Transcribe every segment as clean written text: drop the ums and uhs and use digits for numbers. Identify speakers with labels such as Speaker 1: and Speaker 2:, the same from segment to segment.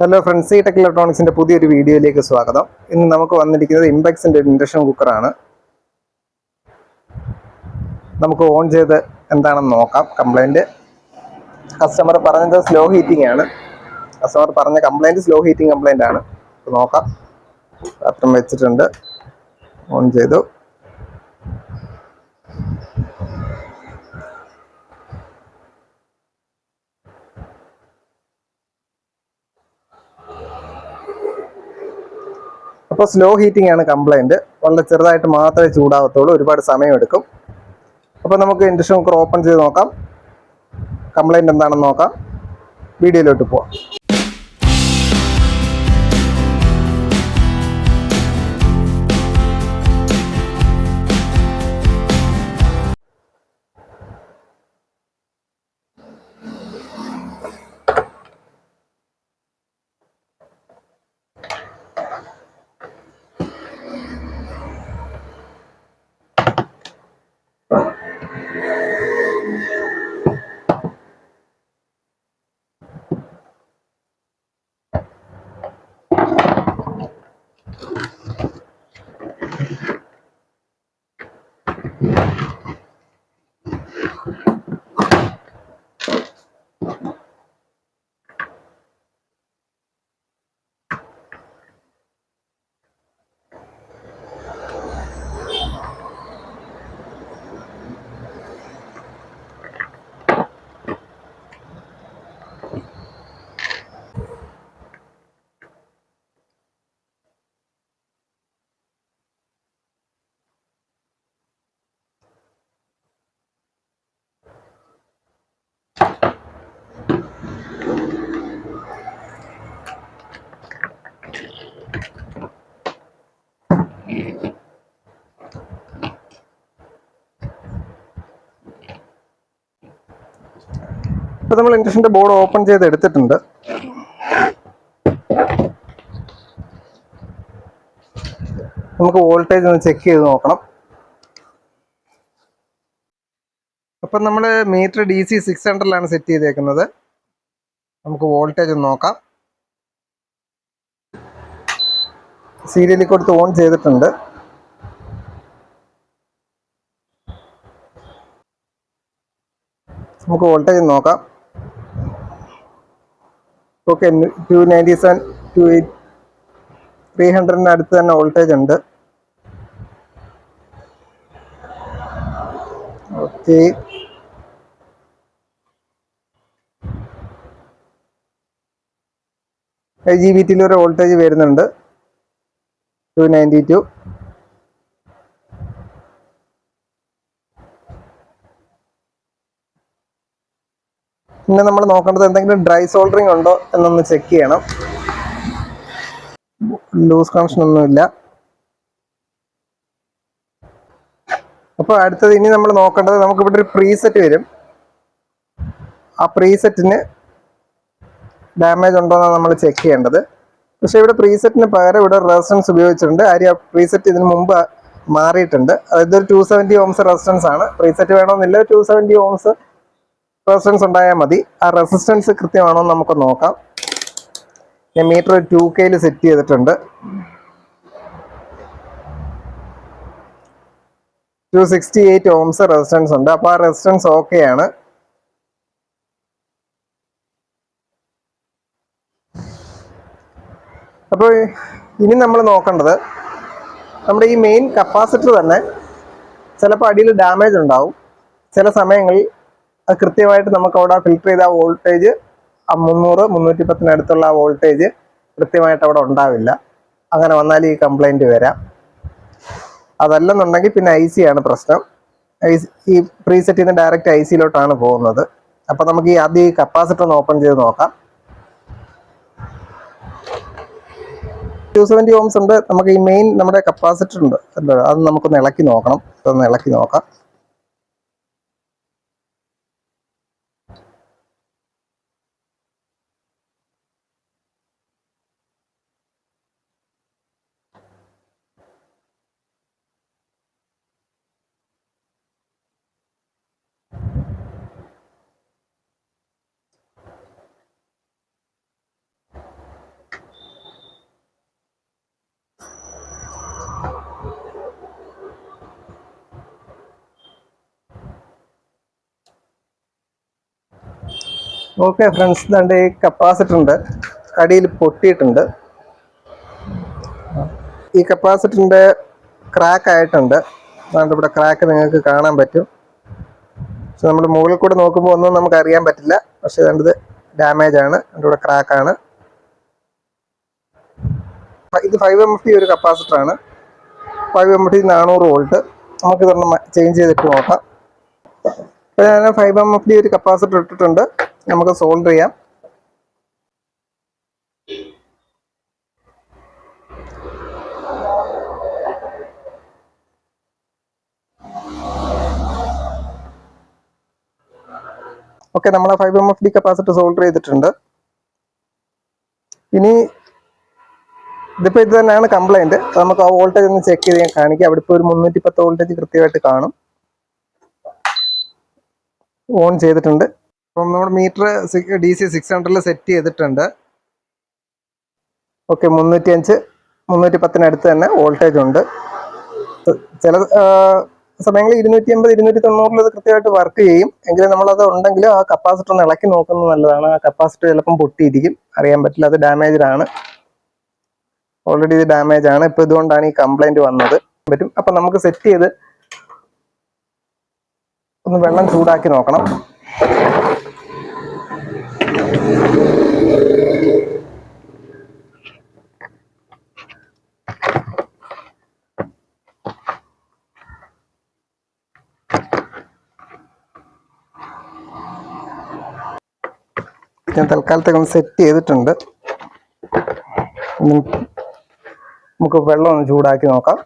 Speaker 1: Hello friends, tech ഇലക്ട്രോണിക്സിന്റെ പുതിയൊരു വീഡിയോയിലേക്ക് സ്വാഗതം. ഇന്ന് നമുക്ക് വന്നിരിക്കുന്നത് ഇംപെക്സിന്റെ ഇൻഡക്ഷൻ കുക്കറാണ്. നമുക്ക് ഓൺ ചെയ്ത് എന്താണെന്ന് നോക്കാം. കംപ്ലൈന്റ് കസ്റ്റമർ പറഞ്ഞത് സ്ലോ ഹീറ്റിംഗ് ആണ്. കസ്റ്റമർ പറഞ്ഞ കംപ്ലൈന്റ് സ്ലോ ഹീറ്റിംഗ് കംപ്ലൈന്റ് ആണ്. നോക്കാം. പാത്രം വെച്ചിട്ടുണ്ട്, ഓൺ ചെയ്തു. അപ്പോൾ സ്ലോ ഹീറ്റിംഗ് ആണ് കംപ്ലൈന്റ്. വളരെ ചെറുതായിട്ട് മാത്രമേ ചൂടാകത്തുള്ളൂ, ഒരുപാട് സമയമെടുക്കും. അപ്പോൾ നമുക്ക് ഇൻഡക്ഷൻ കുക്കർ ഓപ്പൺ ചെയ്ത് നോക്കാം, കംപ്ലൈന്റ് എന്താണെന്ന് നോക്കാം. വീഡിയോയിലോട്ട് പോവാം. ഇപ്പോൾ നമ്മൾ ഇൻഡക്ഷൻ്റെ ബോർഡ് ഓപ്പൺ ചെയ്ത് എടുത്തിട്ടുണ്ട്. നമുക്ക് വോൾട്ടേജ് ഒന്ന് ചെക്ക് ചെയ്ത് നോക്കണം. അപ്പം നമ്മൾ മീറ്റർ DC 600-ലാണ് സെറ്റ് ചെയ്തേക്കുന്നത്. നമുക്ക് വോൾട്ടേജ് ഒന്ന് നോക്കാം. സീരിയലിൽ കൊടുത്ത് ഓൺ ചെയ്തിട്ടുണ്ട്. നമുക്ക് വോൾട്ടേജ് നോക്കാം. ഓക്കെ, 297 300-ന് അടുത്ത് തന്നെ വോൾട്ടേജ് ഉണ്ട്. ഓക്കെ, IGBT ഒരു വോൾട്ടേജ് വരുന്നുണ്ട്, 292. പിന്നെ നമ്മൾ നോക്കേണ്ടത് എന്തെങ്കിലും ഡ്രൈ സോൾഡറിങ് ഉണ്ടോ എന്നൊന്ന് ചെക്ക് ചെയ്യണം. ലൂസ് കണക്ഷൻ ഒന്നുമില്ല. അപ്പോൾ അടുത്തത് ഇനി നമ്മൾ നോക്കേണ്ടത്, നമുക്കിവിടെ ഒരു പ്രീസെറ്റ് വരും. ആ പ്രീസെറ്റിന് ഡാമേജ് ഉണ്ടോ എന്നാണ് നമ്മൾ ചെക്ക് ചെയ്യേണ്ടത്. പക്ഷേ ഇവിടെ പ്രീസെറ്റിന് പകരം ഇവിടെ റെസിസ്റ്റൻസ് ഉപയോഗിച്ചിട്ടുണ്ട്. ആ പ്രീസെറ്റ് ഇതിന് മുമ്പ് മാറിയിട്ടുണ്ട്. അതായത് ഒരു 270 ohms റെസിസ്റ്റൻസ് ആണ്. പ്രീസെറ്റ് വേണമെന്നില്ല, 270 ohms റെസിസ്റ്റൻസ് ഉണ്ടായാൽ മതി. ആ റെസിസ്റ്റൻസ് കൃത്യമാണോ എന്ന് നമുക്ക് നോക്കാം. ഞാൻ മീറ്റർ 2K സെറ്റ് ചെയ്തിട്ടുണ്ട്. 268 ohms റെസിസ്റ്റൻസ് ഉണ്ട്. അപ്പോൾ ആ റെസിസ്റ്റൻസ് ഓക്കെയാണ്. അപ്പോൾ ഇനി നമ്മൾ നോക്കേണ്ടത്, നമ്മുടെ ഈ മെയിൻ കപ്പാസിറ്റർ തന്നെ ചിലപ്പോൾ അടിയിൽ ഡാമേജ് ഉണ്ടാവും. ചില സമയങ്ങളിൽ അത് കൃത്യമായിട്ട് നമുക്ക് അവിടെ ഫിൽറ്റർ ചെയ്ത ആ വോൾട്ടേജ്, ആ 300-310 അടുത്തുള്ള ആ വോൾട്ടേജ് കൃത്യമായിട്ട് അവിടെ ഉണ്ടാവില്ല. അങ്ങനെ വന്നാൽ ഈ കംപ്ലൈൻറ്റ് വരാം. അതല്ലെന്നുണ്ടെങ്കിൽ പിന്നെ IC ആണ് പ്രശ്നം. ഈ പ്രീസെറ്റിൽ നിന്ന് ഡയറക്റ്റ് IC-ലോട്ടാണ് പോകുന്നത്. അപ്പോൾ നമുക്ക് ആദ്യം ഈ കപ്പാസിറ്റർ ഒന്ന് ഓപ്പൺ ചെയ്ത് നോക്കാം. 270 ohms ഉണ്ട്. നമുക്ക് ഈ മെയിൻ നമ്മുടെ കപ്പാസിറ്റർ ഉണ്ട്, അത് നമുക്കൊന്ന് ഇളക്കി നോക്കണം. അതൊന്ന് ഇളക്കി നോക്കാം. ഓക്കെ ഫ്രണ്ട്സ്, ഇതാണ്ട് ഈ കപ്പാസിറ്ററിൻ്റെ അടിയിൽ പൊട്ടിയിട്ടുണ്ട്. ഈ കപ്പാസിറ്ററിൻ്റെ ക്രാക്ക് ആയിട്ടുണ്ട്. അതുകൊണ്ട് ഇവിടെ ക്രാക്ക് നിങ്ങൾക്ക് കാണാൻ പറ്റും. പക്ഷെ നമ്മൾ മുകളിൽ കൂടെ നോക്കുമ്പോൾ ഒന്നും നമുക്ക് അറിയാൻ പറ്റില്ല. പക്ഷെ ഇത് ഡാമേജ് ആണ്, ഇവിടെ ക്രാക്കാണ്. ഇത് 5MFD ഒരു കപ്പാസിറ്ററാണ്. 5MFD 400 volt. നമുക്ക് ഇതൊന്ന് ചേഞ്ച് ചെയ്തിട്ട് നോക്കാം. ഇപ്പോൾ ഞാൻ 5MFD ഒരു കപ്പാസിറ്റർ ഇട്ടിട്ടുണ്ട്. നമുക്ക് സോൾഡർ ചെയ്യാം. ഓക്കെ, നമ്മൾ 5MFD കപ്പാസിറ്റർ സോൾഡർ ചെയ്തിട്ടുണ്ട്. ഇനി ഇതിപ്പോൾ ഇത് തന്നെയാണ് കംപ്ലൈൻറ്റ്. നമുക്ക് ആ വോൾട്ടേജ് ഒന്ന് ചെക്ക് ചെയ്ത് കാണിക്കാം. അവിടെ ഇപ്പോൾ ഒരു 310 വോൾട്ടേജ് കൃത്യമായിട്ട് കാണും. ഓൺ ചെയ്തിട്ടുണ്ട്. അപ്പം നമ്മുടെ മീറ്റർ DC 600 സെറ്റ് ചെയ്തിട്ടുണ്ട്. ഓക്കെ, 305 310 തന്നെ വോൾട്ടേജ് ഉണ്ട്. ചില സമയങ്ങളിൽ 280 290 ഇത് കൃത്യമായിട്ട് വർക്ക് ചെയ്യും. എങ്കിലും നമ്മളത് ഉണ്ടെങ്കിൽ ആ കപ്പാസിറ്റർ ഒന്ന് ഇളക്കി നോക്കുന്നത് നല്ലതാണ്. ആ കപ്പാസിറ്റർ ചിലപ്പം പൊട്ടിയിരിക്കും, അറിയാൻ പറ്റില്ല. അത് ഡാമേജ്ഡ് ആണ്, ഓൾറെഡി ഇത് ഡാമേജ് ആണ്. ഇപ്പൊ ഇതുകൊണ്ടാണ് ഈ കംപ്ലൈന്റ് വന്നത്. പറ്റും. അപ്പൊ നമുക്ക് സെറ്റ് ചെയ്ത് ഒന്ന് വെള്ളം ചൂടാക്കി നോക്കണം. ഞാൻ തൽക്കാലത്തേക്ക് ഒന്ന് സെറ്റ് ചെയ്തിട്ടുണ്ട്. നമുക്ക് വെള്ളം ഒന്ന് ചൂടാക്കി നോക്കാം.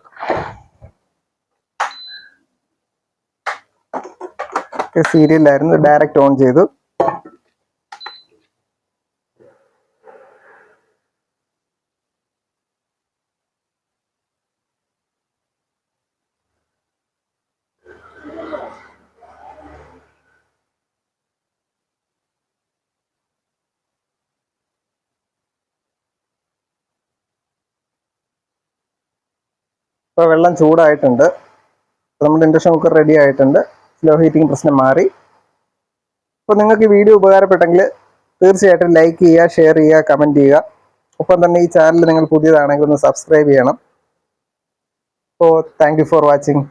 Speaker 1: സീരിയലായിരുന്നു, ഡയറക്റ്റ് ഓൺ ചെയ്തു. ഇപ്പോൾ വെള്ളം ചൂടായിട്ടുണ്ട്. നമ്മുടെ ഇൻഡക്ഷൻ കുക്കർ റെഡി ആയിട്ടുണ്ട്. സ്ലോ ഹീറ്റിംഗ് പ്രശ്നം മാറി. അപ്പോൾ നിങ്ങൾക്ക് ഈ വീഡിയോ ഉപകാരപ്പെട്ടെങ്കിൽ തീർച്ചയായിട്ടും ലൈക്ക് ചെയ്യുക, ഷെയർ ചെയ്യുക, കമൻറ്റ് ചെയ്യുക. ഒപ്പം തന്നെ ഈ ചാനൽ നിങ്ങൾ പുതിയതാണെങ്കിൽ ഒന്ന് സബ്സ്ക്രൈബ് ചെയ്യണം. അപ്പോൾ താങ്ക് യു ഫോർ വാച്ചിങ്.